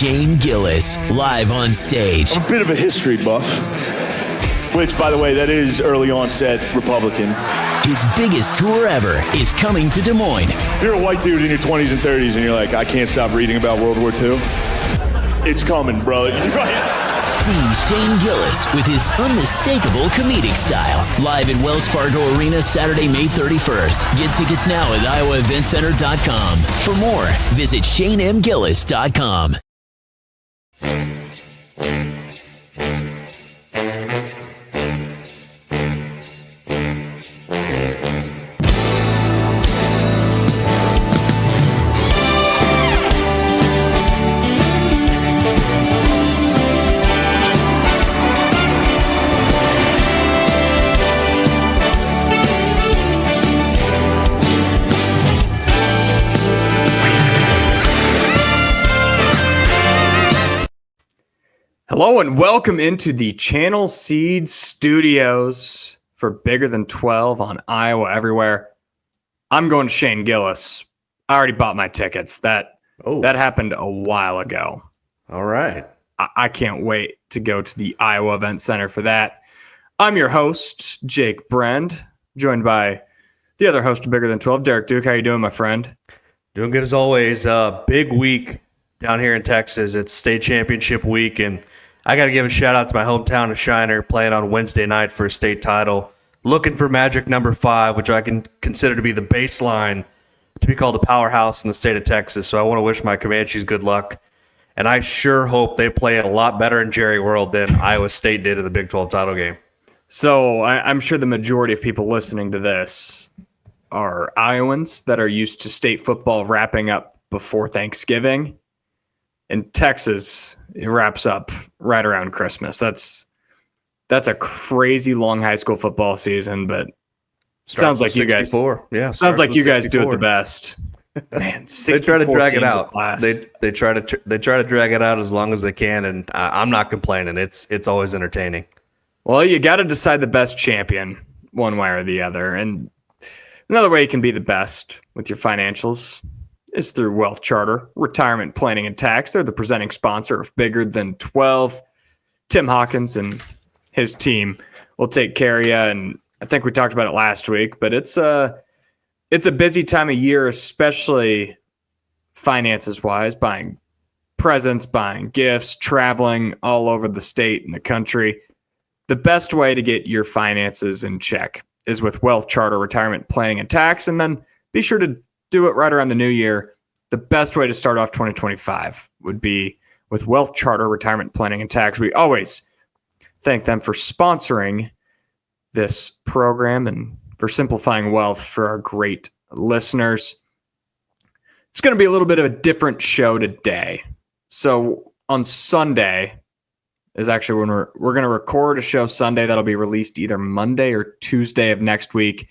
Shane Gillis, live on stage. I'm a bit of a history buff, which, by the way, that is early onset Republican. His biggest tour ever is coming to Des Moines. You're a white dude in your 20s and 30s, and you're like, I can't stop reading about World War II. It's coming, brother. See Shane Gillis with his unmistakable comedic style. Live at Wells Fargo Arena Saturday, May 31st. Get tickets now at iowaeventcenter.com. For more, visit ShaneMGillis.com. Hello and welcome into the Channel Seed Studios for Bigger Than 12 on Iowa Everywhere. I'm going to Shane Gillis. I already bought my tickets. That happened a while ago. All right. I can't wait to go to the Iowa Event Center for that. I'm your host, Jake Brend, joined by the other host of Bigger Than 12, Derek Duke. How you doing, my friend? Doing good as always. Big week down here in Texas. It's state championship week, and I got to give a shout out to my hometown of Shiner, playing on Wednesday night for a state title. Looking for magic number 5, which I can consider to be the baseline to be called a powerhouse in the state of Texas. So I want to wish my Comanches good luck. And I sure hope they play a lot better in Jerry World than Iowa State did in the Big 12 title game. So I'm sure the majority of people listening to this are Iowans that are used to state football wrapping up before Thanksgiving. In Texas, it wraps up right around Christmas. That's a crazy long high school football season, but sounds like you guys. Yeah, sounds like you guys do it the best. Man, they try to drag it out. They try to drag it out as long as they can, and I'm not complaining. It's always entertaining. Well, you got to decide the best champion one way or the other, and another way you can be the best with your financials is through WealthCharter Retirement Planning and Tax. They're the presenting sponsor of Bigger Than 12. Tim Hawkins and his team will take care of you, and I think we talked about it last week, but it's a busy time of year, especially finances-wise, buying presents, buying gifts, traveling all over the state and the country. The best way to get your finances in check is with WealthCharter Retirement Planning and Tax, and then be sure to do it right around the new year. The best way to start off 2025 would be with WealthCharter Retirement Planning and Tax. We always thank them for sponsoring this program and for simplifying wealth for our great listeners. It's going to be a little bit of a different show today. So on Sunday is actually when we're going to record a show Sunday that'll be released either Monday or Tuesday of next week.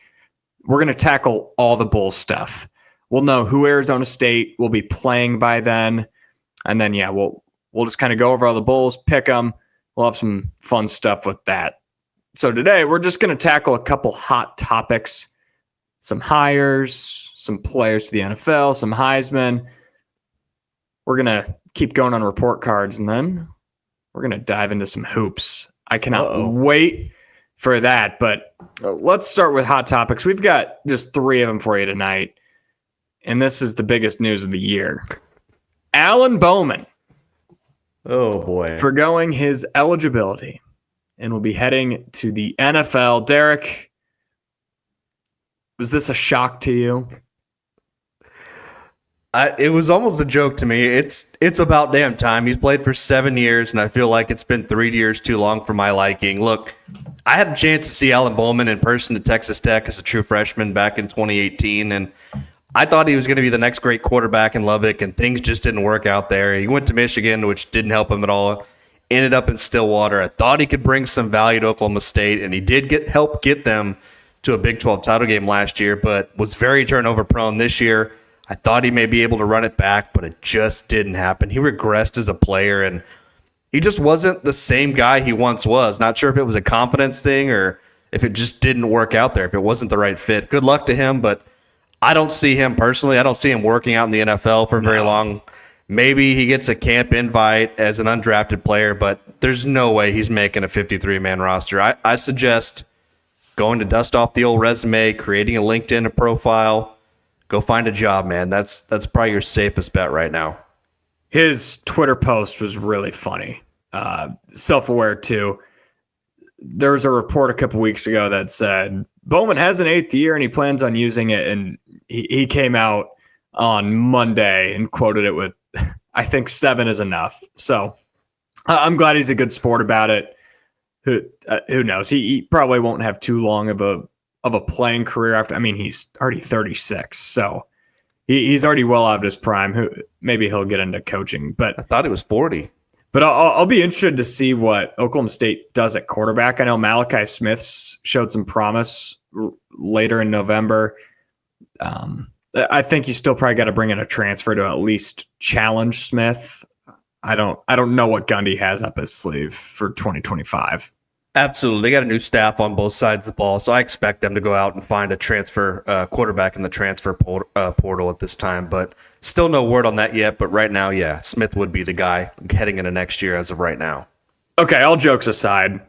We're going to tackle all the bowl stuff. We'll know who Arizona State will be playing by then. And then, we'll just kind of go over all the bowls, pick them. We'll have some fun stuff with that. So today, we're just going to tackle a couple hot topics, some hires, some players to the NFL, some Heisman. We're going to keep going on report cards, and then we're going to dive into some hoops. I cannot wait for that, but let's start with hot topics. We've got just 3 of them for you tonight. And this is the biggest news of the year. Alan Bowman. Oh, boy. Forgoing his eligibility and will be heading to the NFL. Derek, was this a shock to you? It was almost a joke to me. It's about damn time. He's played for 7 years, and I feel like it's been 3 years too long for my liking. Look, I had a chance to see Alan Bowman in person at Texas Tech as a true freshman back in 2018, and I thought he was going to be the next great quarterback in Lubbock, and things just didn't work out there. He went to Michigan, which didn't help him at all. Ended up in Stillwater. I thought he could bring some value to Oklahoma State, and he did help get them to a Big 12 title game last year, but was very turnover prone this year. I thought he may be able to run it back, but it just didn't happen. He regressed as a player, and he just wasn't the same guy he once was. Not sure if it was a confidence thing or if it just didn't work out there, if it wasn't the right fit. Good luck to him, but I don't see him personally. I don't see him working out in the NFL for very long. Maybe he gets a camp invite as an undrafted player, but there's no way he's making a 53-man roster. I suggest going to dust off the old resume, creating a LinkedIn profile, go find a job, man. That's probably your safest bet right now. His Twitter post was really funny. Self-aware too. There was a report a couple weeks ago that said Bowman has an 8th year and he plans on using it. And he came out on Monday and quoted it with, I think 7 is enough. So I'm glad he's a good sport about it. Who knows? He probably won't have too long of a playing career after. I mean, he's already 36, so he's already well out of his prime. Maybe he'll get into coaching. But I thought he was 40. But I'll be interested to see what Oklahoma State does at quarterback. I know Malachi Smith showed some promise later in November. I think you still probably got to bring in a transfer to at least challenge Smith. I don't know what Gundy has up his sleeve for 2025. Absolutely. They got a new staff on both sides of the ball, so I expect them to go out and find a transfer quarterback in the transfer portal at this time. But still no word on that yet. But right now, yeah, Smith would be the guy heading into next year as of right now. Okay, all jokes aside,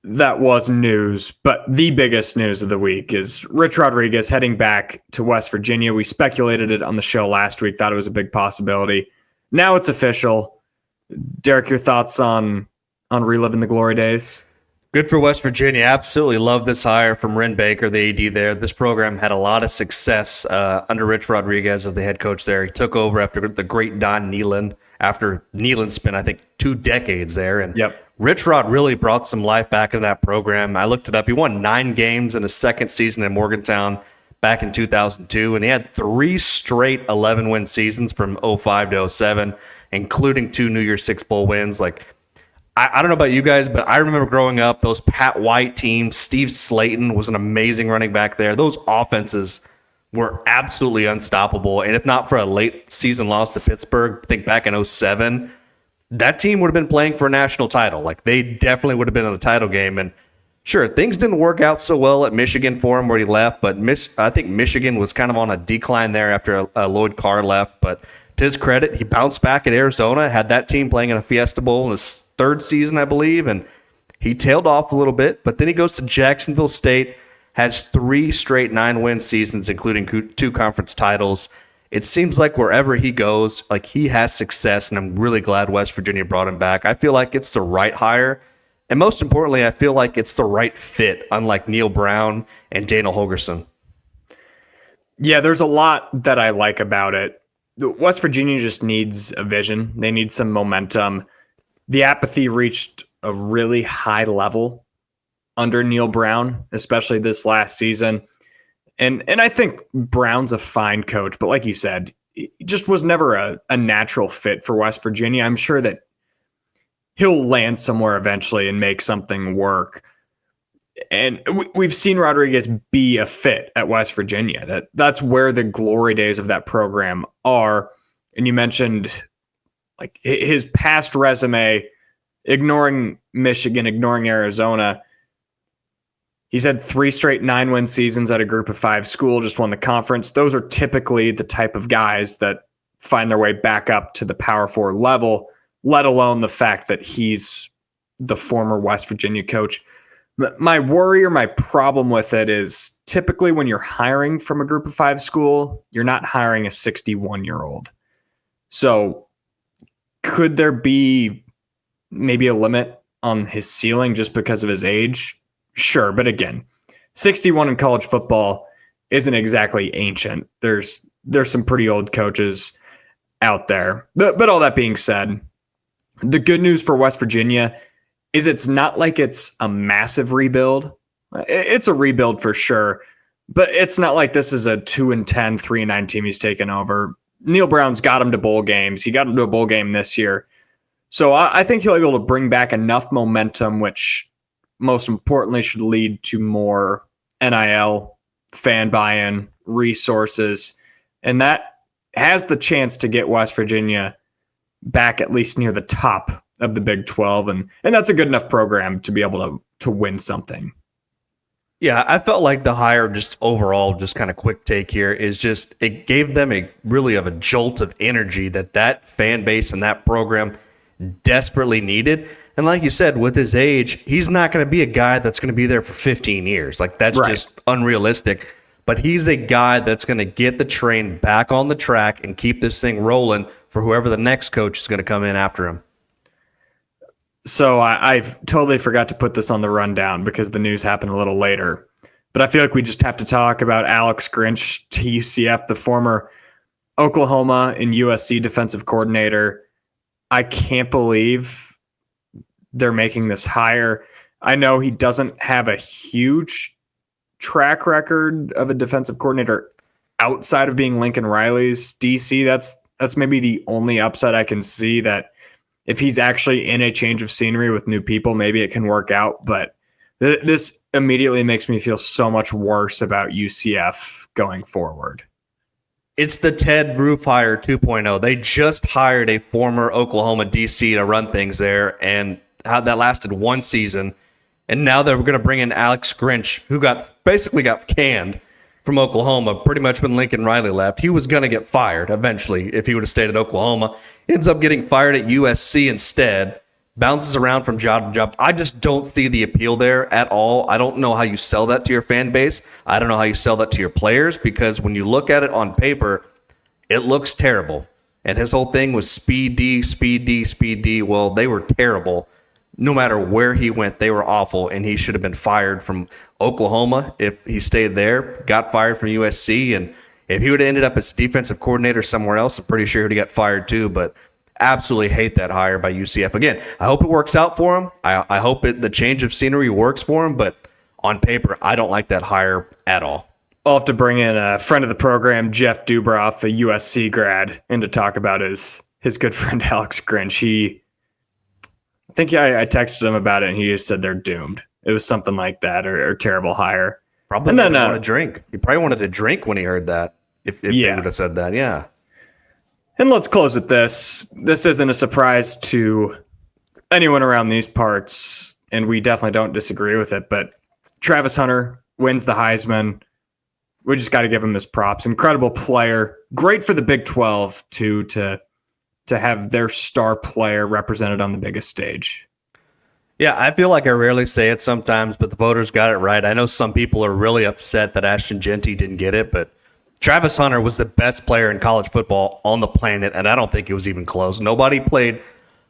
that was news. But the biggest news of the week is Rich Rodriguez heading back to West Virginia. We speculated it on the show last week, thought it was a big possibility. Now it's official. Derek, your thoughts on reliving the glory days? Good for West Virginia. Absolutely love this hire from Ren Baker, the AD there. This program had a lot of success under Rich Rodriguez as the head coach there. He took over after the great Don Nehlen, after Nehlen spent, I think, 2 decades there. And Rich Rod really brought some life back into that program. I looked it up. He won 9 games in his second season in Morgantown back in 2002, and he had 3 straight 11-win seasons from 05 to 07, including 2 New Year's Six Bowl wins. Like, I don't know about you guys, but I remember growing up, those Pat White teams, Steve Slayton was an amazing running back there. Those offenses were absolutely unstoppable, and if not for a late season loss to Pittsburgh, think back in 07, that team would have been playing for a national title. Like, they definitely would have been in the title game, and sure, things didn't work out so well at Michigan for him where he left, but I think Michigan was kind of on a decline there after Lloyd Carr left. But to his credit, he bounced back at Arizona, had that team playing in a Fiesta Bowl in his 3rd season, I believe, and he tailed off a little bit. But then he goes to Jacksonville State, has 3 straight 9-win seasons, including 2 conference titles. It seems like wherever he goes, like, he has success, and I'm really glad West Virginia brought him back. I feel like it's the right hire. And most importantly, I feel like it's the right fit, unlike Neil Brown and Daniel Holgerson. Yeah, there's a lot that I like about it. West Virginia just needs a vision. They need some momentum. The apathy reached a really high level under Neil Brown, especially this last season. And I think Brown's a fine coach, but like you said, he just was never a natural fit for West Virginia. I'm sure that he'll land somewhere eventually and make something work. And we've seen Rodriguez be a fit at West Virginia. That's where the glory days of that program are. And you mentioned, like, his past resume, ignoring Michigan, ignoring Arizona. He's had 3 straight 9-win seasons at a Group of 5 school, just won the conference. Those are typically the type of guys that find their way back up to the Power 4 level, let alone the fact that he's the former West Virginia coach. My worry or my problem with it is typically when you're hiring from a Group of 5 school, you're not hiring a 61-year-old. So could there be maybe a limit on his ceiling just because of his age? Sure, but again, 61 in college football isn't exactly ancient. There's some pretty old coaches out there. But all that being said, the good news for West Virginia is it's not like it's a massive rebuild. It's a rebuild for sure, but it's not like this is a 2-10, 3-9 team he's taken over. Neil Brown's got him to bowl games. He got him to a bowl game this year. So I think he'll be able to bring back enough momentum, which most importantly should lead to more NIL, fan buy-in, resources, and that has the chance to get West Virginia back at least near the top of the Big 12, and that's a good enough program to be able to win something. Yeah, I felt like the hire, just overall, just kind of quick take here, is just it gave them a really of a jolt of energy that fan base and that program desperately needed. And like you said, with his age, he's not going to be a guy that's going to be there for 15 years. Like, that's Right. just unrealistic. But he's a guy that's going to get the train back on the track and keep this thing rolling for whoever the next coach is going to come in after him. So I've totally forgot to put this on the rundown because the news happened a little later. But I feel like we just have to talk about Alex Grinch to UCF, the former Oklahoma and USC defensive coordinator. I can't believe they're making this hire. I know he doesn't have a huge track record of a defensive coordinator outside of being Lincoln Riley's DC. That's maybe the only upside I can see, that if he's actually in a change of scenery with new people, maybe it can work out. But this immediately makes me feel so much worse about UCF going forward. It's the Ted Roof hire 2.0. They just hired a former Oklahoma DC to run things there, and how that lasted one season. And now they're going to bring in Alex Grinch, who basically got canned from Oklahoma pretty much when Lincoln Riley left. He was going to get fired eventually if he would have stayed at Oklahoma. Ends up getting fired at USC instead. Bounces around from job to job. I just don't see the appeal there at all. I don't know how you sell that to your fan base. I don't know how you sell that to your players, because when you look at it on paper, it looks terrible. And his whole thing was speed D, speed D, speed D. Well, they were terrible. No matter where he went, they were awful, and he should have been fired from Oklahoma if he stayed there, got fired from USC, and if he would have ended up as defensive coordinator somewhere else, I'm pretty sure he would have got fired too, but absolutely hate that hire by UCF. Again, I hope it works out for him. I hope the change of scenery works for him, but on paper, I don't like that hire at all. I'll have to bring in a friend of the program, Jeff Dubroff, a USC grad, in to talk about his good friend Alex Grinch. I think I texted him about it, and he just said they're doomed. It was something like that, or terrible hire. Probably and then want to drink. He probably wanted to drink when he heard that, if they would have said that, yeah. And let's close with this. This isn't a surprise to anyone around these parts, and we definitely don't disagree with it, but Travis Hunter wins the Heisman. We just got to give him his props. Incredible player. Great for the Big 12, too, to have their star player represented on the biggest stage. Yeah, I feel like I rarely say it sometimes, but the voters got it right. I know some people are really upset that Ashton Genty didn't get it, but Travis Hunter was the best player in college football on the planet, and I don't think it was even close. Nobody played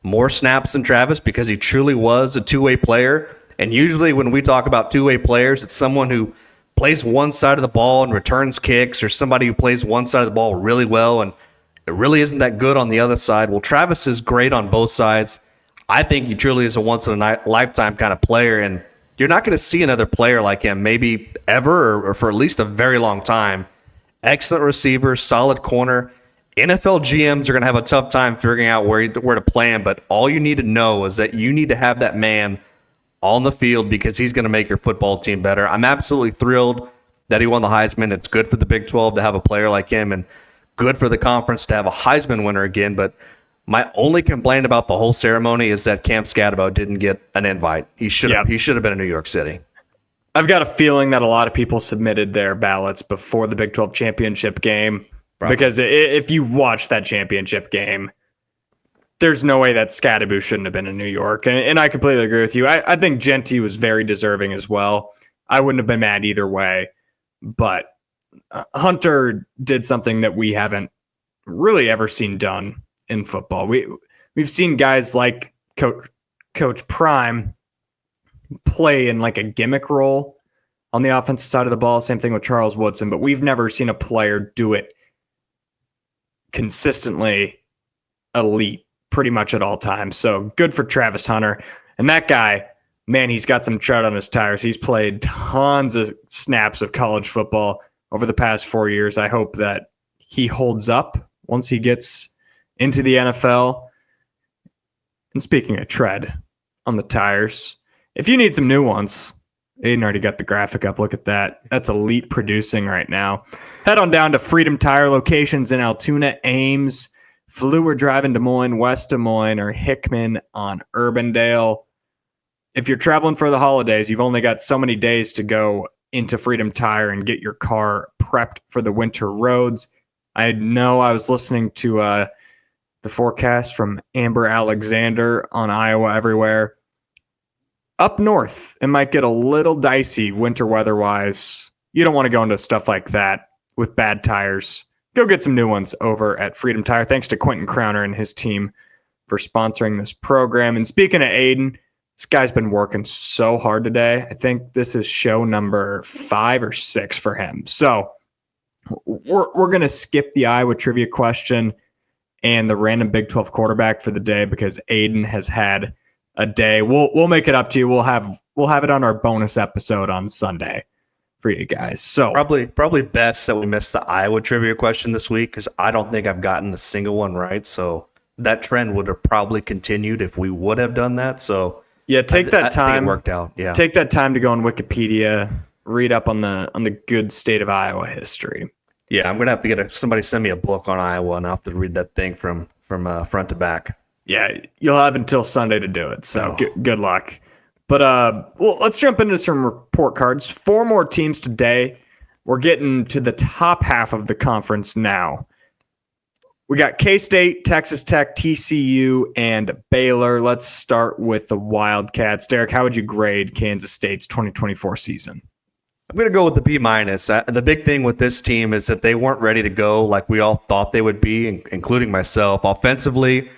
more snaps than Travis because he truly was a two-way player. And usually when we talk about two-way players, it's someone who plays one side of the ball and returns kicks, or somebody who plays one side of the ball really well and it really isn't that good on the other side. Well, Travis is great on both sides. I think he truly is a once-in-a-lifetime kind of player, and you're not going to see another player like him maybe ever, or for at least a very long time. Excellent receiver, solid corner. NFL GMs are going to have a tough time figuring out where to play him, but all you need to know is that you need to have that man on the field because he's going to make your football team better. I'm absolutely thrilled that he won the Heisman. It's good for the Big 12 to have a player like him, and good for the conference to have a Heisman winner again. But my only complaint about the whole ceremony is that Cam Scatterbo didn't get an invite. He should have been in New York City. I've got a feeling that a lot of people submitted their ballots before the Big 12 championship game. Probably. Because if you watch that championship game, there's no way that Scatterbo shouldn't have been in New York. And I completely agree with you. I think Genty was very deserving as well. I wouldn't have been mad either way. But Hunter did something that we haven't really ever seen done in football. We've seen guys like Coach Prime play in like a gimmick role on the offensive side of the ball. Same thing with Charles Woodson, but we've never seen a player do it consistently elite pretty much at all times. So good for Travis Hunter. And that guy, man, he's got some tread on his tires. He's played tons of snaps of college football over the past 4 years. I hope that he holds up once he gets into the NFL. And speaking of tread on the tires, if you need some new ones, Aiden already got the graphic up. Look at that. That's elite producing right now. Head on down to Freedom Tire locations in Altoona, Ames, Fluor Drive in Des Moines, West Des Moines, or Hickman on Urbandale. If you're traveling for the holidays, you've only got so many days to go into Freedom Tire and get your car prepped for the winter roads. I know I was listening to the forecast from Amber Alexander on Iowa Everywhere. Up north, it might get a little dicey winter weather-wise. You don't want to go into stuff like that with bad tires. Go get some new ones over at Freedom Tire. Thanks to Quentin Crowner and his team for sponsoring this program. And speaking of Aiden, this guy's been working so hard today. I think this is show number 5 or 6 for him. So we're going to skip the Iowa trivia question and the random Big 12 quarterback for the day because Aiden has had a day. We'll make it up to you. We'll have it on our bonus episode on Sunday for you guys. So probably best that we missed the Iowa trivia question this week because I don't think I've gotten a single one right. So that trend would have probably continued if we would have done that. So yeah, take that time. I think it worked out. Yeah, take that time to go on Wikipedia, read up on the good state of Iowa history. Yeah, I'm gonna have to get somebody send me a book on Iowa, and I'll have to read that thing from front to back. Yeah, you'll have until Sunday to do it. So good luck. But well, let's jump into some report cards. 4 more teams today. We're getting to the top half of the conference now. We got K-State, Texas Tech, TCU, and Baylor. Let's start with the Wildcats. Derek, how would you grade Kansas State's 2024 season? I'm going to go with the B-. The big thing with this team is that they weren't ready to go like we all thought they would be, including myself. Offensively,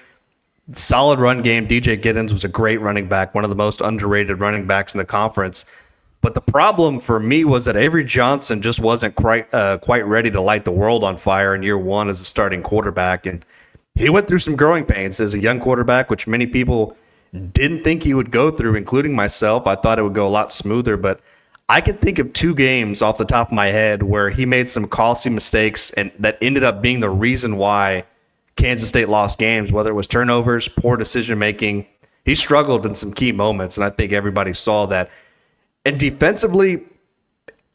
solid run game. DJ Giddens was a great running back, one of the most underrated running backs in the conference. But the problem for me was that Avery Johnson just wasn't quite ready to light the world on fire in year 1 as a starting quarterback. And he went through some growing pains as a young quarterback, which many people didn't think he would go through, including myself. I thought it would go a lot smoother, but I can think of 2 games off the top of my head where he made some costly mistakes and that ended up being the reason why Kansas State lost games, whether it was turnovers, poor decision-making. He struggled in some key moments, and I think everybody saw that. And defensively,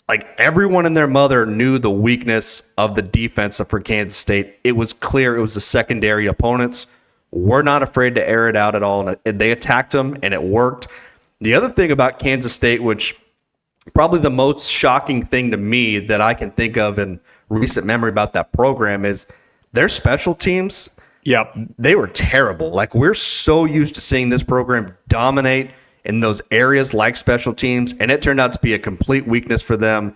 like everyone and their mother knew the weakness of the defense for Kansas State. It was clear it was the secondary opponents. We're not afraid to air it out at all. And they attacked them, and it worked. The other thing about Kansas State, which probably the most shocking thing to me that I can think of in recent memory about that program is their special teams. Yep. They were terrible. Like, we're so used to seeing this program dominate in those areas like special teams, and it turned out to be a complete weakness for them.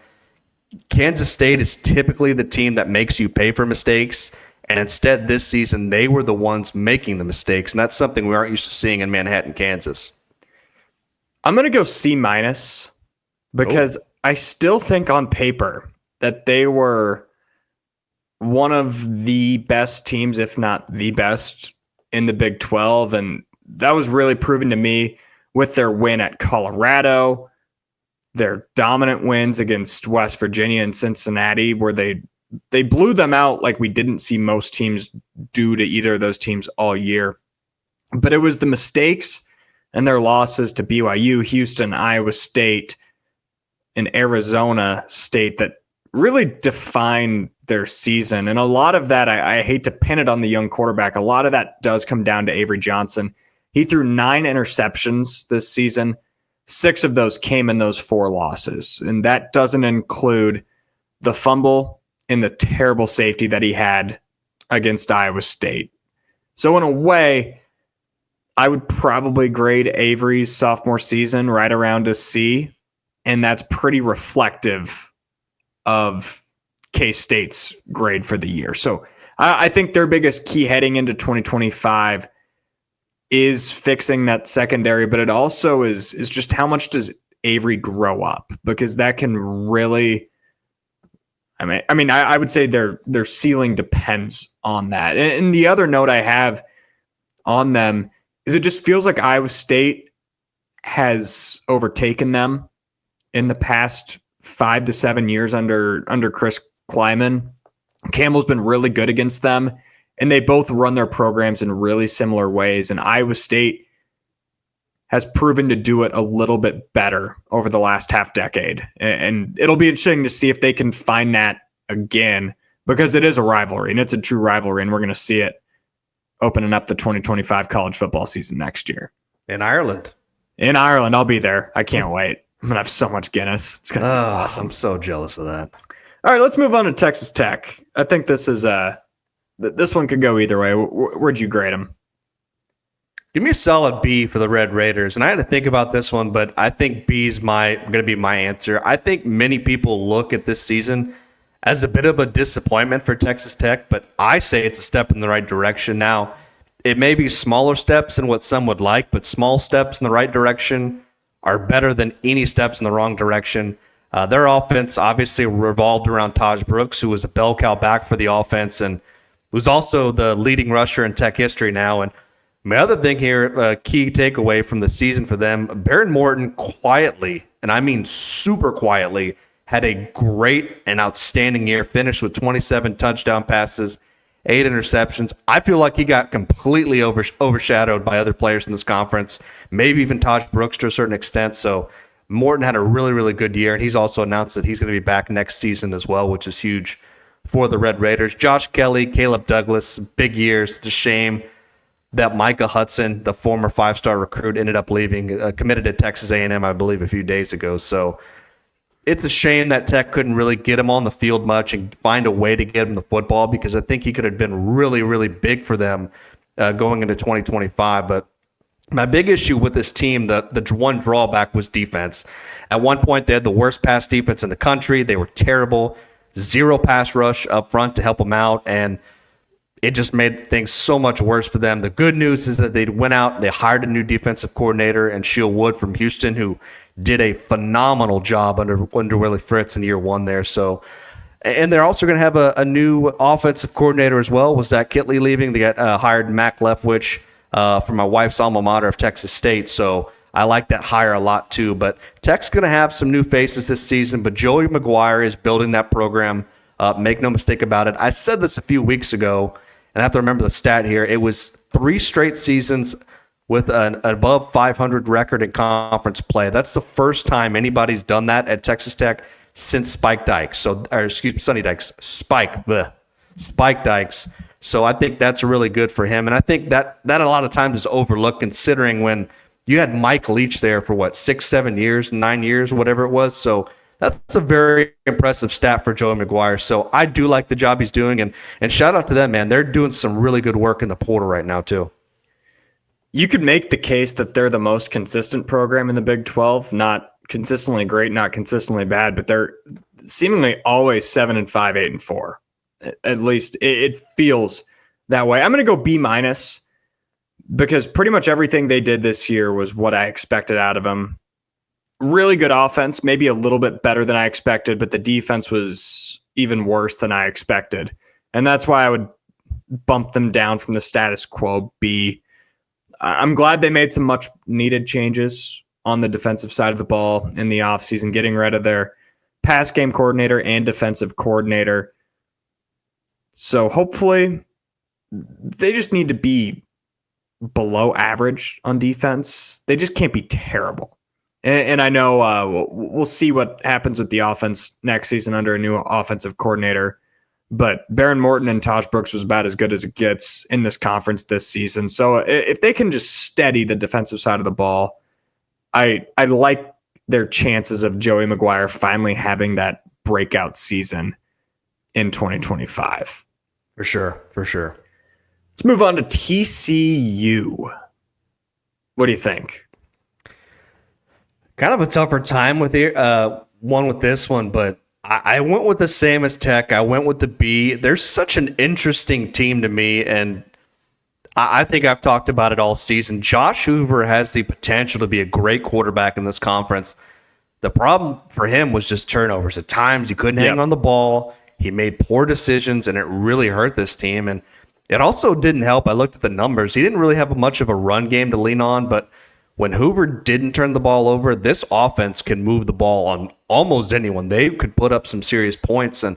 Kansas State is typically the team that makes you pay for mistakes, and instead this season they were the ones making the mistakes, and that's something we aren't used to seeing in Manhattan, Kansas. I'm going to go C- because I still think on paper that they were one of the best teams, if not the best, in the Big 12, and that was really proven to me with their win at Colorado, their dominant wins against West Virginia and Cincinnati, where they blew them out like we didn't see most teams do to either of those teams all year. But it was the mistakes and their losses to BYU, Houston, Iowa State, and Arizona State that really defined their season. And a lot of that, I hate to pin it on the young quarterback, a lot of that does come down to Avery Johnson. He threw 9 interceptions this season. 6 of those came in those 4 losses. And that doesn't include the fumble and the terrible safety that he had against Iowa State. So in a way, I would probably grade Avery's sophomore season right around a C. And that's pretty reflective of K-State's grade for the year. So I think their biggest key heading into 2025 is fixing that secondary, but it also is just how much does Avery grow up? Because that can really, I would say their ceiling depends on that. And the other note I have on them is it just feels like Iowa State has overtaken them in the past 5 to 7 years under Chris Kleiman. Campbell's been really good against them, and they both run their programs in really similar ways. And Iowa State has proven to do it a little bit better over the last half decade. And it'll be interesting to see if they can find that again, because it is a rivalry, and it's a true rivalry, and we're going to see it opening up the 2025 college football season next year. In Ireland. In Ireland. I'll be there. I can't wait. I'm going to have so much Guinness. It's going to be awesome. I'm so jealous of that. All right, let's move on to Texas Tech. I think this is this one could go either way. Where'd you grade them? Give me a solid B for the Red Raiders. And I had to think about this one, but I think B's going to be my answer. I think many people look at this season as a bit of a disappointment for Texas Tech, but I say it's a step in the right direction. Now, it may be smaller steps than what some would like, but small steps in the right direction are better than any steps in the wrong direction. Their offense obviously revolved around Taj Brooks, who was a bell cow back for the offense and who's also the leading rusher in Tech history now. And my other thing here, key takeaway from the season for them, Baron Morton quietly, and I mean super quietly, had a great and outstanding year, finished with 27 touchdown passes, 8 interceptions. I feel like he got completely overshadowed by other players in this conference, maybe even Taj Brooks to a certain extent. So Morton had a really, really good year, and he's also announced that he's going to be back next season as well, which is huge for the Red Raiders. Josh Kelly, Caleb Douglas, big years. It's a shame that Micah Hudson, the former 5-star recruit, ended up leaving, committed to Texas A&M, I believe, a few days ago. So it's a shame that Tech couldn't really get him on the field much and find a way to get him the football, because I think he could have been really, really big for them going into 2025. But my big issue with this team, the one drawback was defense. At one point, they had the worst pass defense in the country. They were terrible. 0 pass rush up front to help them out, and it just made things so much worse for them. The good news is that they went out, they hired a new defensive coordinator, and Sheil Wood from Houston, who did a phenomenal job under Willie Fritz in year 1 there. So, and they're also going to have a new offensive coordinator as well. Was Zach Kitley leaving? They got hired Mac Leftwich from my wife's alma mater of Texas State. So I like that hire a lot too. But Tech's going to have some new faces this season, but Joey McGuire is building that program up. Make no mistake about it. I said this a few weeks ago, and I have to remember the stat here. It was 3 straight seasons with an above 500 record in conference play. That's the first time anybody's done that at Texas Tech since Spike Dykes. Sonny Dykes. Spike Dykes. So I think that's really good for him. And I think that a lot of times is overlooked, considering when you had Mike Leach there for 6, 7 years, 9 years, whatever it was. So that's a very impressive stat for Joey McGuire. So I do like the job he's doing, and shout out to them, man. They're doing some really good work in the portal right now too. You could make the case that they're the most consistent program in the Big 12. Not consistently great, not consistently bad, but they're seemingly always 7-5, 8-4. At least it feels that way. I'm going to go B-, because pretty much everything they did this year was what I expected out of them. Really good offense, maybe a little bit better than I expected, but the defense was even worse than I expected. And that's why I would bump them down from the status quo B. I'm glad they made some much needed changes on the defensive side of the ball in the offseason, getting rid of their pass game coordinator and defensive coordinator. So hopefully they just need to be below average on defense. They just can't be terrible. And I know we'll see what happens with the offense next season under a new offensive coordinator. But Baron Morton and Taj Brooks was about as good as it gets in this conference this season. So if they can just steady the defensive side of the ball, I like their chances of Joey McGuire finally having that breakout season in 2025. For sure. Let's move on to TCU. What do you think? Kind of a tougher time with this one, but I went with the same as Tech. I went with the B. They're such an interesting team to me, and I think I've talked about it all season. Josh Hoover has the potential to be a great quarterback in this conference. The problem for him was just turnovers. At times, he couldn't hang on the ball. He made poor decisions, and it really hurt this team. And it also didn't help. I looked at the numbers. He didn't really have much of a run game to lean on, but when Hoover didn't turn the ball over, this offense can move the ball on almost anyone. They could put up some serious points, and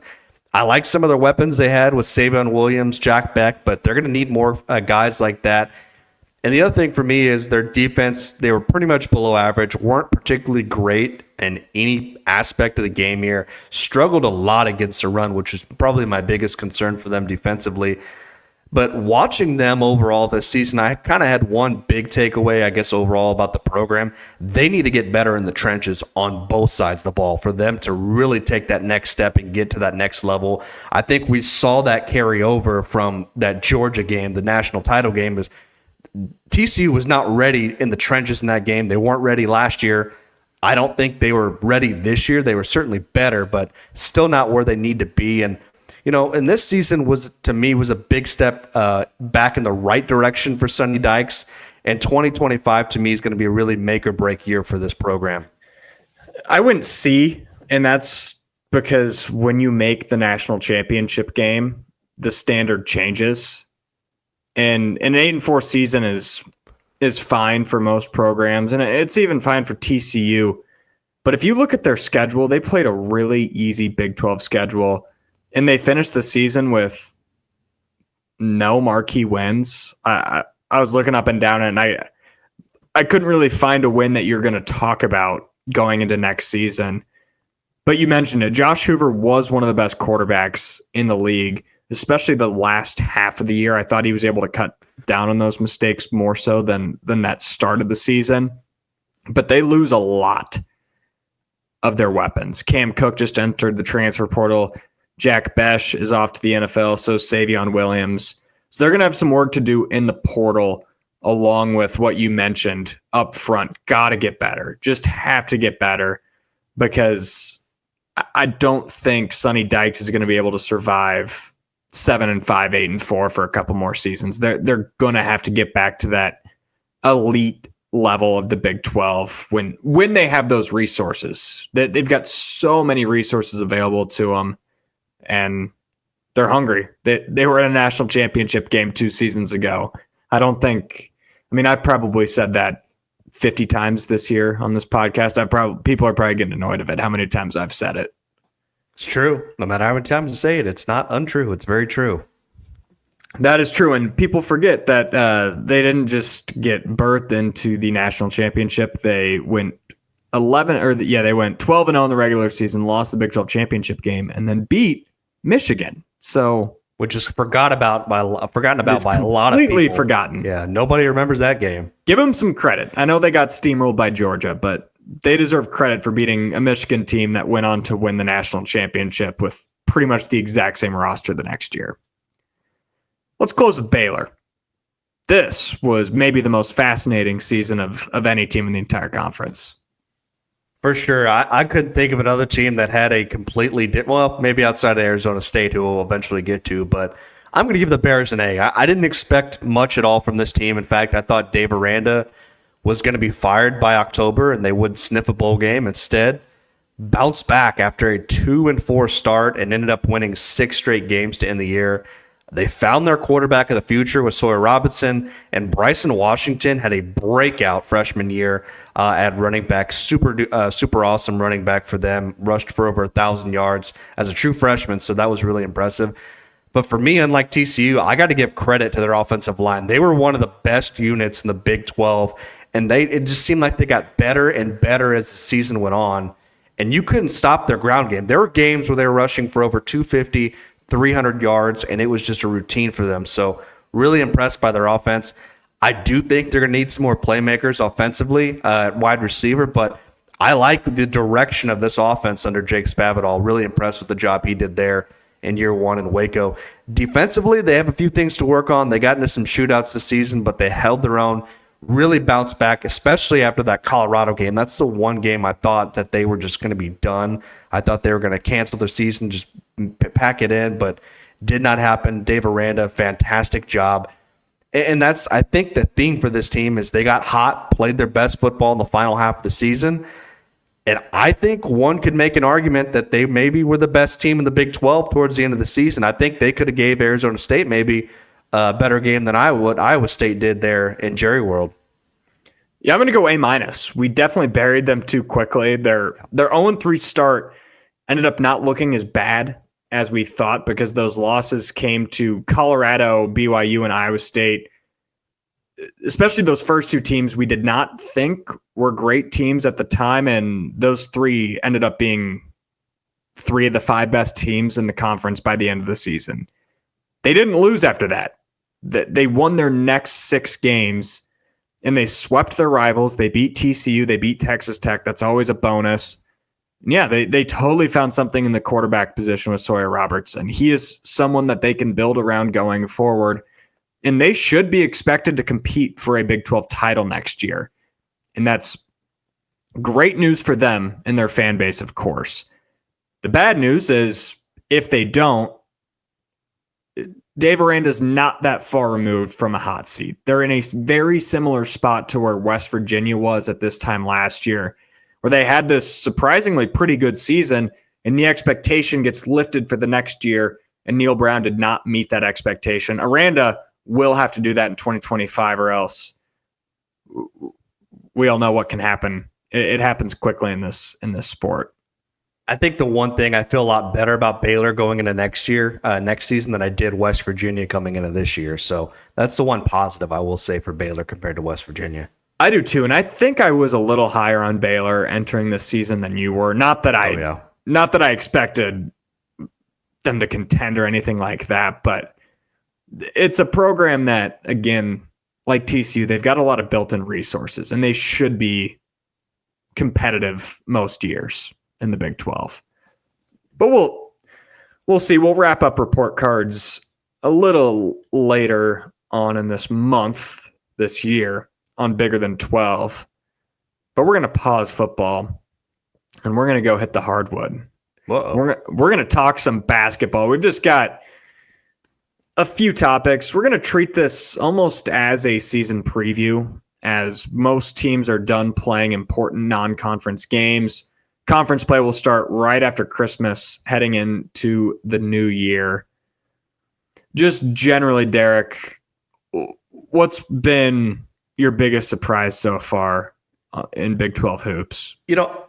I like some of their weapons they had with Savion Williams, Jack Beck, but they're going to need more guys like that. And the other thing for me is their defense. They were pretty much below average, weren't particularly great in any aspect of the game here, struggled a lot against the run, which is probably my biggest concern for them defensively. But watching them overall this season, I kind of had one big takeaway, I guess, overall about the program. They need to get better in the trenches on both sides of the ball for them to really take that next step and get to that next level. I think we saw that carry over from that Georgia game, the national title game. Is TCU was not ready in the trenches in that game. They weren't ready last year. I don't think they were ready this year. They were certainly better, but still not where they need to be. And and this season was a big step back in the right direction for Sonny Dykes. And 2025 to me is going to be a really make or break year for this program. I wouldn't see, and that's because when you make the national championship game, the standard changes. And an 8-4 season is fine for most programs, and it's even fine for TCU. But if you look at their schedule, they played a really easy Big 12 schedule. And they finished the season with no marquee wins. I was looking up and down, and I couldn't really find a win that you're going to talk about going into next season. But you mentioned it. Josh Hoover was one of the best quarterbacks in the league, especially the last half of the year. I thought he was able to cut down on those mistakes more so than that start of the season. But they lose a lot of their weapons. Cam Cook just entered the transfer portal. Jack Besh is off to the NFL, so Savion Williams. So they're going to have some work to do in the portal, along with what you mentioned up front. Got to get better. Just have to get better, because I don't think Sonny Dykes is going to be able to survive 7-5, 8-4 for a couple more seasons. They're going to have to get back to that elite level of the Big 12 when they have those resources. They've got so many resources available to them. And they're hungry. They were in a national championship game 2 seasons ago. I've probably said that 50 times this year on this podcast. People are probably getting annoyed of it, how many times I've said it. It's true. No matter how many times you say it, it's not untrue. It's very true. That is true. And people forget that they didn't just get birthed into the national championship. They went they went 12-0 in the regular season, lost the Big 12 championship game, and then beat Michigan. So, which is forgotten about by a lot of people. Completely forgotten. Yeah, nobody remembers that game. Give them some credit. I know they got steamrolled by Georgia, but they deserve credit for beating a Michigan team that went on to win the national championship with pretty much the exact same roster the next year. Let's close with Baylor. This was maybe the most fascinating season of any team in the entire conference. For sure. I couldn't think of another team that had a completely maybe outside of Arizona State, who we'll eventually get to, but I'm going to give the Bears an A. I didn't expect much at all from this team. In fact, I thought Dave Aranda was going to be fired by October and they would sniff a bowl game. Instead, bounced back after a 2-4 start and ended up winning 6 straight games to end the year. They found their quarterback of the future with Sawyer Robinson, and Bryson Washington had a breakout freshman year at running back. Super awesome running back for them. Rushed for over 1,000 yards as a true freshman, so that was really impressive. But for me, unlike TCU, I got to give credit to their offensive line. They were one of the best units in the Big 12, and it just seemed like they got better and better as the season went on. And you couldn't stop their ground game. There were games where they were rushing for over 250, 300 yards, and it was just a routine for them. So really impressed by their offense. I do think they're going to need some more playmakers offensively at wide receiver, but I like the direction of this offense under Jake Spavital. Really impressed with the job he did there in year 1 in Waco. Defensively, they have a few things to work on. They got into some shootouts this season, but they held their own, really bounced back, especially after that Colorado game. That's the one game I thought that they were just going to be done. I thought they were going to cancel their season, just pack it in, but did not happen. Dave Aranda, fantastic job. And that's, I think, the theme for this team is they got hot, played their best football in the final half of the season. And I think one could make an argument that they maybe were the best team in the Big 12 towards the end of the season. I think they could have gave Arizona State maybe a better game than Iowa State did there in Jerry World. Yeah, I'm going to go A-. We definitely buried them too quickly. Their 0-3 start ended up not looking as bad as we thought because those losses came to Colorado, BYU, and Iowa State. Especially those first 2 teams we did not think were great teams at the time, and those 3 ended up being 3 of the 5 best teams in the conference by the end of the season. They didn't lose after that. They won their next 6 games, and they swept their rivals. They beat TCU. They beat Texas Tech. That's always a bonus. And yeah, they totally found something in the quarterback position with Sawyer Roberts, and he is someone that they can build around going forward. And they should be expected to compete for a Big 12 title next year. And that's great news for them and their fan base, of course. The bad news is if they don't, Dave Aranda's not that far removed from a hot seat. They're in a very similar spot to where West Virginia was at this time last year, where they had this surprisingly pretty good season, and the expectation gets lifted for the next year, and Neil Brown did not meet that expectation. Aranda will have to do that in 2025, or else we all know what can happen. It happens quickly in this sport. I think the one thing I feel a lot better about Baylor going into next season than I did West Virginia coming into this year. So that's the one positive I will say for Baylor compared to West Virginia. I do too, and I think I was a little higher on Baylor entering this season than you were. Not that I expected them to contend or anything like that, but it's a program that, again, like TCU, they've got a lot of built-in resources, and they should be competitive most years in the Big 12. But we'll see. We'll wrap up report cards a little later on in this month, this year, on Bigger Than 12. But we're going to pause football, and we're going to go hit the hardwood. Uh-oh. We're going to talk some basketball. We've just got a few topics. We're going to treat this almost as a season preview, as most teams are done playing important non-conference games. Conference play will start right after Christmas, heading into the new year. Just generally, Derek, what's been your biggest surprise so far in Big 12 hoops?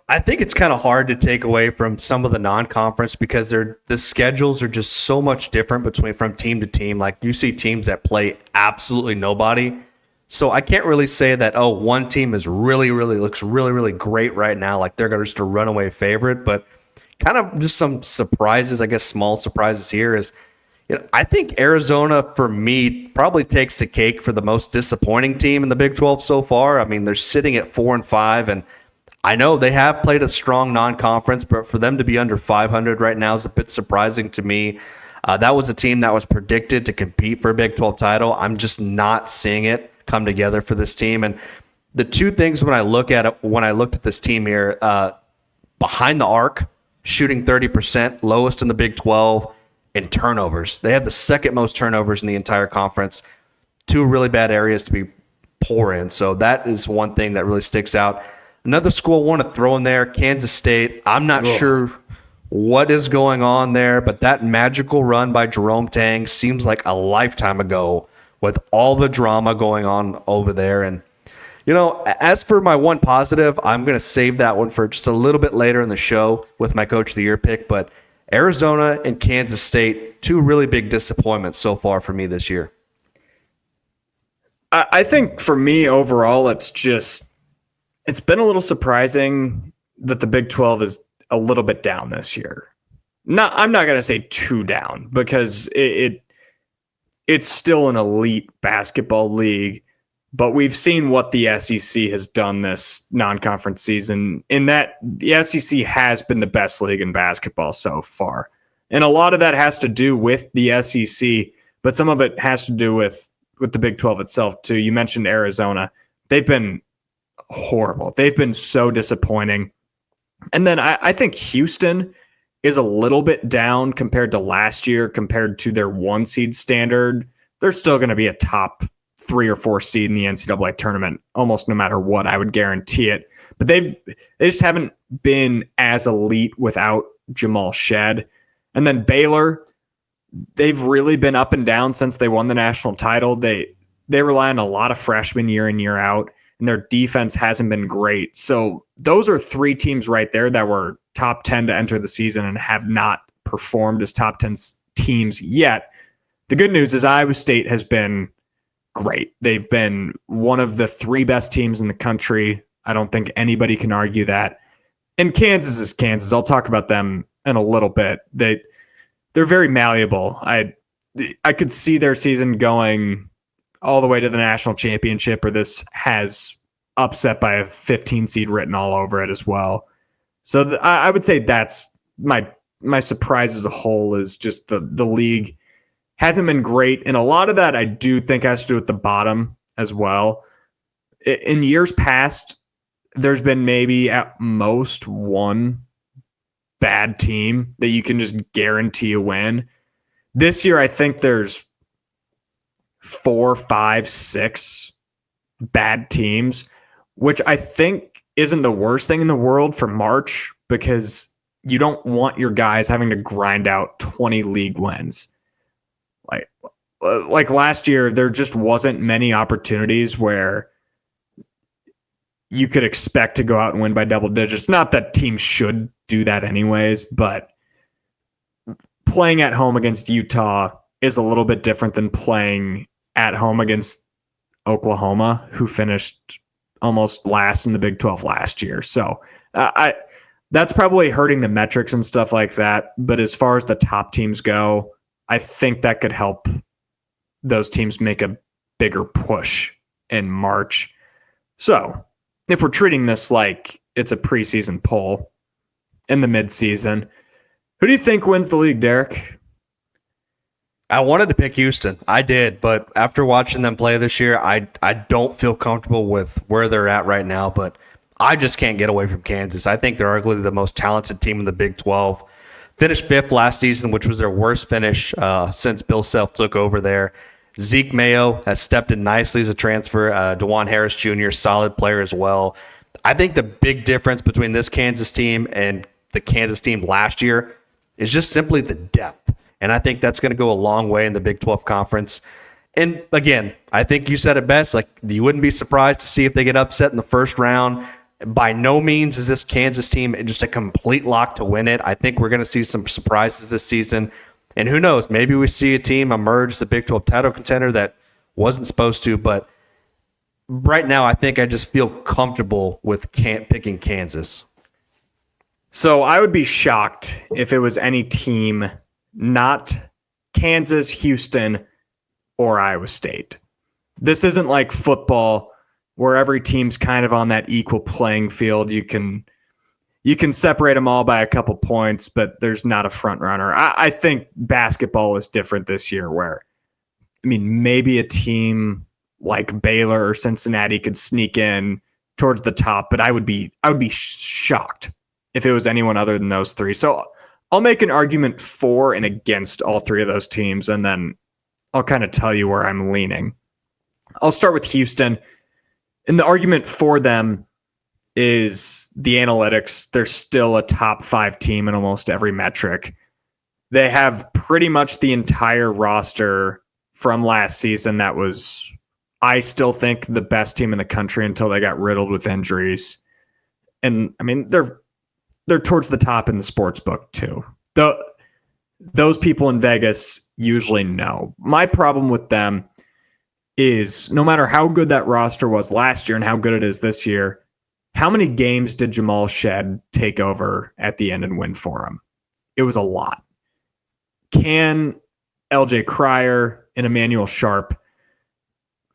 I think it's kind of hard to take away from some of the non-conference because the schedules are just so much different from team to team. Like you see teams that play absolutely nobody. So I can't really say that, one team is looks really great right now. Like they're just a runaway favorite, but kind of just some surprises, I guess small surprises here is, I think Arizona for me probably takes the cake for the most disappointing team in the Big 12 so far. I mean, they're sitting at 4-5, and I know they have played a strong non-conference, but for them to be under 500 right now is a bit surprising to me. That was a team that was predicted to compete for a Big 12 title. I'm just not seeing it come together for this team. And the two things when I looked at this team here, behind the arc, shooting 30%, lowest in the Big 12, and turnovers. They have the second most turnovers in the entire conference. Two really bad areas to be poor in. So that is one thing that really sticks out. Another school I want to throw in there, Kansas State. I'm not sure what is going on there, but that magical run by Jerome Tang seems like a lifetime ago with all the drama going on over there. And, as for my one positive, I'm going to save that one for just a little bit later in the show with my Coach of the Year pick. But Arizona and Kansas State, two really big disappointments so far for me this year. I think for me overall, it's been a little surprising that the Big 12 is a little bit down this year. I'm not going to say too down because it's still an elite basketball league, but we've seen what the SEC has done this non-conference season in that the SEC has been the best league in basketball so far. And a lot of that has to do with the SEC, but some of it has to do with the Big 12 itself too. You mentioned Arizona. They've been horrible. They've been so disappointing. And then I think Houston is a little bit down compared to last year, compared to their 1 seed standard. They're still going to be a top 3 or 4 seed in the NCAA tournament, almost no matter what. I would guarantee it. But they just haven't been as elite without Jamal Shed. And then Baylor, they've really been up and down since they won the national title. They rely on a lot of freshmen year in, year out, and their defense hasn't been great. So those are 3 teams right there that were top 10 to enter the season and have not performed as top 10 teams yet. The good news is Iowa State has been great. They've been one of the 3 best teams in the country. I don't think anybody can argue that. And Kansas is Kansas. I'll talk about them in a little bit. They're very malleable. I could see their season going all the way to the national championship, or this has upset by a 15 seed written all over it as well. So I would say that's my surprise as a whole is just the league hasn't been great. And a lot of that I do think has to do with the bottom as well. In years past, there's been maybe at most one bad team that you can just guarantee a win. This year, I think there's 4, 5, 6 bad teams, which I think isn't the worst thing in the world for March, because you don't want your guys having to grind out 20 league wins. Like last year, there just wasn't many opportunities where you could expect to go out and win by double digits. Not that teams should do that anyways, but playing at home against Utah is a little bit different than playing at home against Oklahoma, who finished almost last in the Big 12 last year. So that's probably hurting the metrics and stuff like that. But as far as the top teams go, I think that could help those teams make a bigger push in March. So if we're treating this like it's a preseason poll in the midseason, who do you think wins the league, Derek? I wanted to pick Houston. I did, but after watching them play this year, I don't feel comfortable with where they're at right now, but I just can't get away from Kansas. I think they're arguably the most talented team in the Big 12. Finished 5th last season, which was their worst finish since Bill Self took over there. Zeke Mayo has stepped in nicely as a transfer. DeJuan Harris Jr., solid player as well. I think the big difference between this Kansas team and the Kansas team last year is just simply the depth. And I think that's going to go a long way in the Big 12 conference. And again, I think you said it best. Like, you wouldn't be surprised to see if they get upset in the first round. By no means is this Kansas team just a complete lock to win it. I think we're going to see some surprises this season. And who knows, maybe we see a team emerge as a Big 12 title contender that wasn't supposed to. But right now, I think I just feel comfortable with picking Kansas. So I would be shocked if it was any team not Kansas, Houston, or Iowa State. This isn't like football where every team's kind of on that equal playing field. You can separate them all by a couple points, but there's not a front runner. I think basketball is different this year where, I mean, maybe a team like Baylor or Cincinnati could sneak in towards the top, but I would be shocked if it was anyone other than those three. So I'll make an argument for and against all three of those teams, and then I'll kind of tell you where I'm leaning. I'll start with Houston. And the argument for them is the analytics. They're still a top 5 team in almost every metric. They have pretty much the entire roster from last season that was, I still think, the best team in the country until they got riddled with injuries. And I mean, they're towards the top in the sports book too. Those people in Vegas usually know. My problem with them is no matter how good that roster was last year and how good it is this year, how many games did Jamal Shed take over at the end and win for him? It was a lot. Can LJ Cryer and Emmanuel Sharp,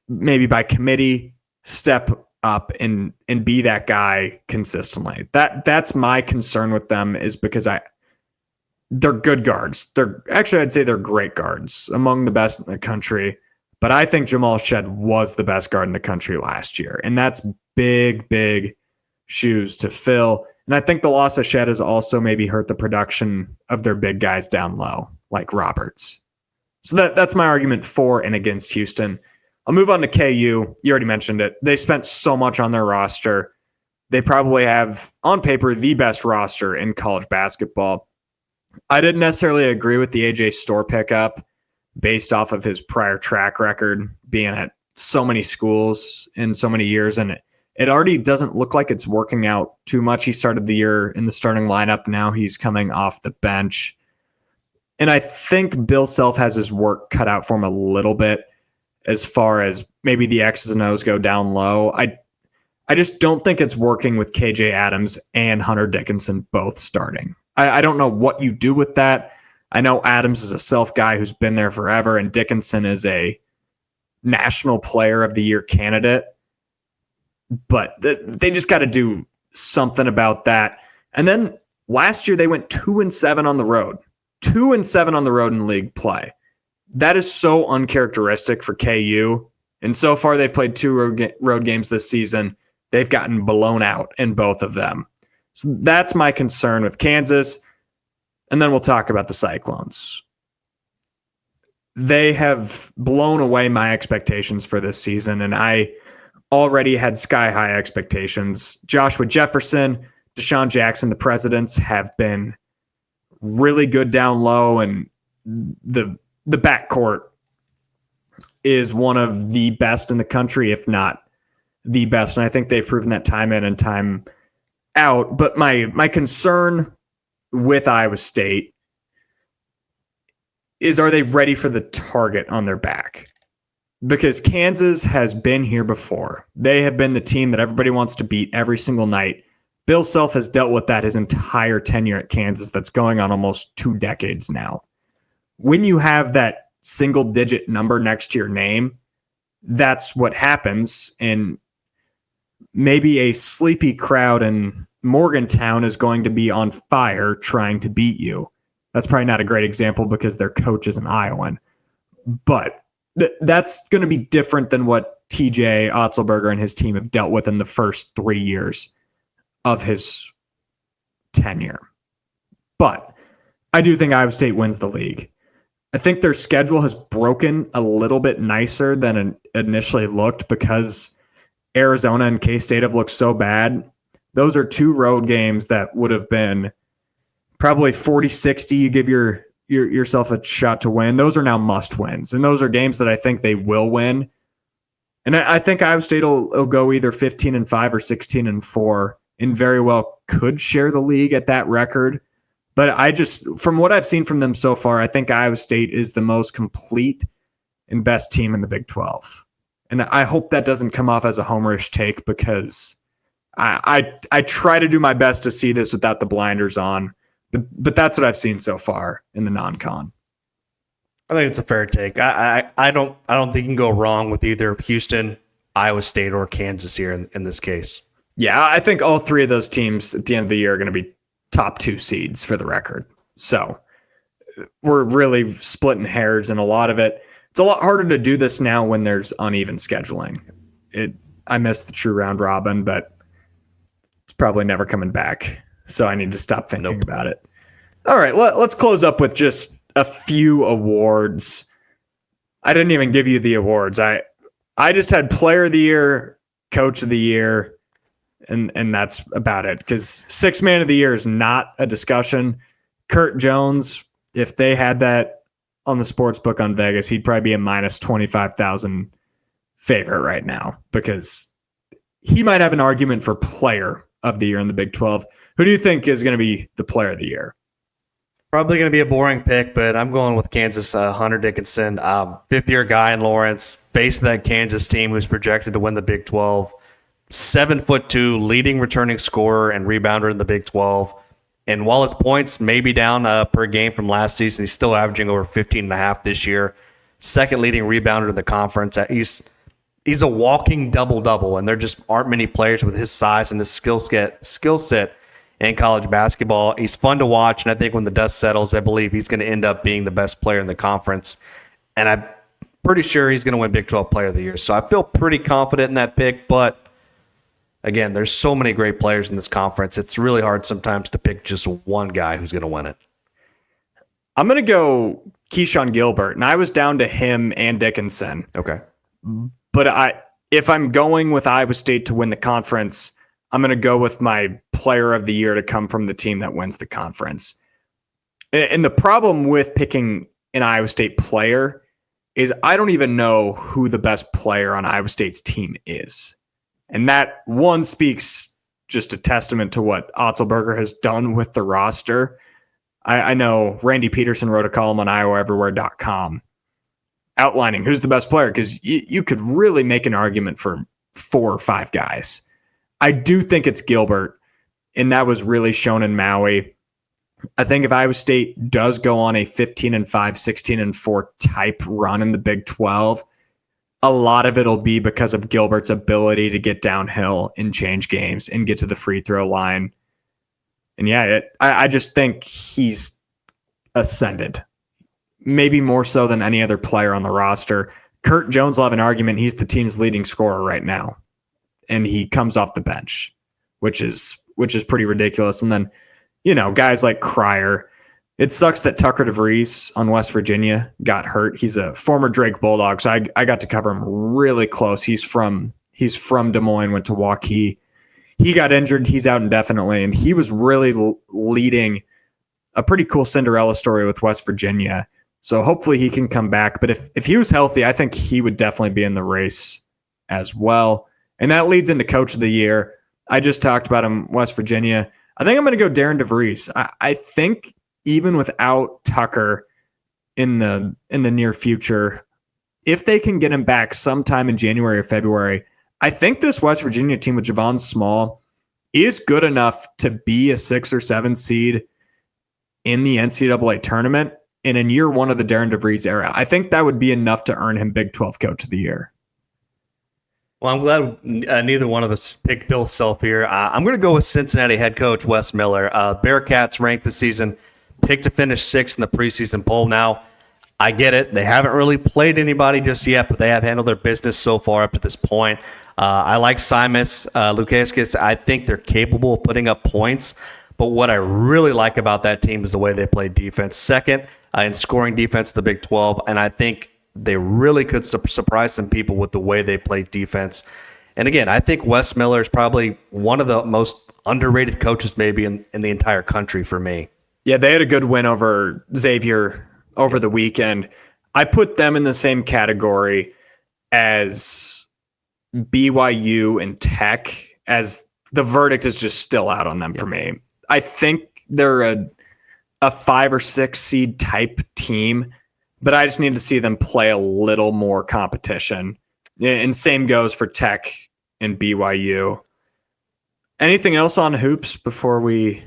maybe by committee, step up and be that guy consistently? That's my concern with them, is because they're good guards. I'd say they're great guards, among the best in the country. But I think Jamal Shed was the best guard in the country last year. And that's big, big shoes to fill. And I think the loss of Shed has also maybe hurt the production of their big guys down low, like Roberts. So that's my argument for and against Houston. I'll move on to KU. You already mentioned it. They spent so much on their roster. They probably have, on paper, the best roster in college basketball. I didn't necessarily agree with the AJ Storr pickup based off of his prior track record, being at so many schools in so many years. And it already doesn't look like it's working out too much. He started the year in the starting lineup. Now he's coming off the bench. And I think Bill Self has his work cut out for him a little bit as far as maybe the X's and O's go down low. I just don't think it's working with KJ Adams and Hunter Dickinson both starting. I don't know what you do with that. I know Adams is a self guy who's been there forever, and Dickinson is a National Player of the Year candidate, but they just got to do something about that. And then last year they went 2-7 on the road. 2-7 on the road in league play. That is so uncharacteristic for KU. And so far they've played 2 road games this season. They've gotten blown out in both of them. So that's my concern with Kansas. And then we'll talk about the Cyclones. They have blown away my expectations for this season, and I already had sky-high expectations. Joshua Jefferson, Deshaun Jackson, the presidents, have been really good down low, and the backcourt is one of the best in the country, if not the best. And I think they've proven that time in and time out. But my concern with Iowa State is, are they ready for the target on their back? Because Kansas has been here before. They have been the team that everybody wants to beat every single night. Bill Self has dealt with that his entire tenure at Kansas. That's going on almost 2 decades now. When you have that single-digit number next to your name, that's what happens. And maybe a sleepy crowd in Morgantown is going to be on fire trying to beat you. That's probably not a great example because their coach is an Iowan. But that's going to be different than what TJ Otzelberger and his team have dealt with in the first 3 years of his tenure. But I do think Iowa State wins the league. I think their schedule has broken a little bit nicer than it initially looked because Arizona and K-State have looked so bad. Those are 2 road games that would have been probably 40-60. You give yourself a shot to win. Those are now must wins. And those are games that I think they will win. And I think Iowa State will go either 15-5 or 16-4 and very well could share the league at that record. But I just, from what I've seen from them so far, I think Iowa State is the most complete and best team in the Big 12. And I hope that doesn't come off as a homerish take because I try to do my best to see this without the blinders on. But that's what I've seen so far in the non-con. I think it's a fair take. I don't think you can go wrong with either Houston, Iowa State, or Kansas here in this case. Yeah, I think all 3 of those teams at the end of the year are going to be top 2 seeds for the record. So we're really splitting hairs in a lot of it. It's a lot harder to do this now when there's uneven scheduling. I missed the true round robin, but it's probably never coming back. So I need to stop thinking about it. All right, let's close up with just a few awards. I didn't even give you the awards. I just had Player of the Year, Coach of the Year, and that's about it. Because 6th Man of the Year is not a discussion. Kurt Jones, if they had that on the sports book on Vegas, he'd probably be a minus 25,000 favorite right now because he might have an argument for Player of the Year in the Big 12. Who do you think is going to be the Player of the Year? Probably going to be a boring pick, but I'm going with Kansas. Hunter Dickinson, 5th-year guy in Lawrence, face of that Kansas team who's projected to win the Big 12. 7'2", leading returning scorer and rebounder in the Big 12. And while his points may be down per game from last season, he's still averaging over 15.5 this year. 2nd leading rebounder in the conference. He's a walking double-double, and there just aren't many players with his size and his skill set in college basketball. He's fun to watch, and I think when the dust settles, I believe he's going to end up being the best player in the conference. And I'm pretty sure he's going to win Big 12 Player of the Year. So I feel pretty confident in that pick, but again, there's so many great players in this conference. It's really hard sometimes to pick just one guy who's going to win it. I'm going to go Keyshawn Gilbert, and I was down to him and Dickinson. Okay. But if I'm going with Iowa State to win the conference, I'm going to go with my Player of the Year to come from the team that wins the conference. And the problem with picking an Iowa State player is I don't even know who the best player on Iowa State's team is. And that one speaks just a testament to what Otzelberger has done with the roster. I know Randy Peterson wrote a column on IowaEverywhere.com outlining who's the best player because you could really make an argument for 4 or 5 guys. I do think it's Gilbert, and that was really shown in Maui. I think if Iowa State does go on a 15-5, 16-4 type run in the Big 12, a lot of it'll be because of Gilbert's ability to get downhill and change games and get to the free throw line. And yeah, I just think he's ascended, maybe more so than any other player on the roster. Kurt Jones will have an argument. He's the team's leading scorer right now, and he comes off the bench, which is pretty ridiculous. And then, guys like Cryer. It sucks that Tucker DeVries on West Virginia got hurt. He's a former Drake Bulldog, so I got to cover him really close. He's from Des Moines, went to Waukee. He got injured. He's out indefinitely, and he was really leading a pretty cool Cinderella story with West Virginia. So hopefully he can come back. But if he was healthy, I think he would definitely be in the race as well. And that leads into Coach of the Year. I just talked about him, West Virginia. I think I'm going to go Darren DeVries. I think even without Tucker in the near future, if they can get him back sometime in January or February, I think this West Virginia team with Javon Small is good enough to be a 6 or 7 seed in the NCAA tournament. And in year one of the Darren DeVries era, I think that would be enough to earn him Big 12 Coach of the Year. Well, I'm glad neither one of us picked Bill Self here. I'm going to go with Cincinnati head coach Wes Miller. Bearcats ranked this season, picked to finish 6th in the preseason poll. Now, I get it. They haven't really played anybody just yet, but they have handled their business so far up to this point. I like Simas, Lukaskis. I think they're capable of putting up points. But what I really like about that team is the way they play defense. Second in scoring defense, the Big 12. And I think they really could surprise some people with the way they play defense. And again, I think Wes Miller is probably one of the most underrated coaches maybe in the entire country for me. Yeah, they had a good win over Xavier over the weekend. I put them in the same category as BYU and Tech, as the verdict is just still out on them for me. I think they're a 5 or 6 seed type team, but I just need to see them play a little more competition. And same goes for Tech and BYU. Anything else on hoops before we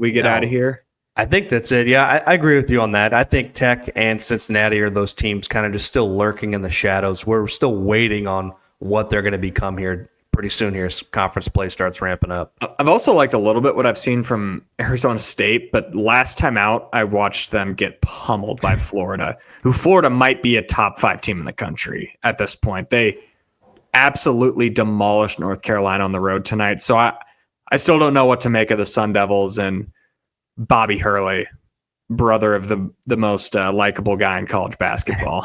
get out of here? I think that's it. Yeah, I agree with you on that. I think Tech and Cincinnati are those teams kind of just still lurking in the shadows. We're still waiting on what they're going to become here pretty soon here as conference play starts ramping up. I've also liked a little bit what I've seen from Arizona State, but last time out, I watched them get pummeled by Florida, who Florida might be a top 5 team in the country at this point. They absolutely demolished North Carolina on the road tonight. So I still don't know what to make of the Sun Devils and Bobby Hurley, brother of the most likable guy in college basketball.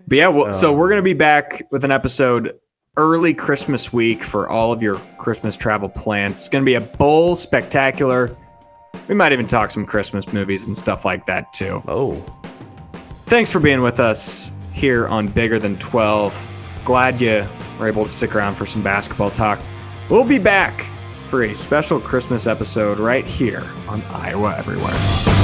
But yeah, so we're going to be back with an episode early Christmas week for all of your Christmas travel plans. It's going to be a bowl spectacular. We might even talk some Christmas movies and stuff like that too. Oh. Thanks for being with us here on Bigger Than 12. Glad you were able to stick around for some basketball talk. We'll be back for a special Christmas episode right here on Iowa Everywhere.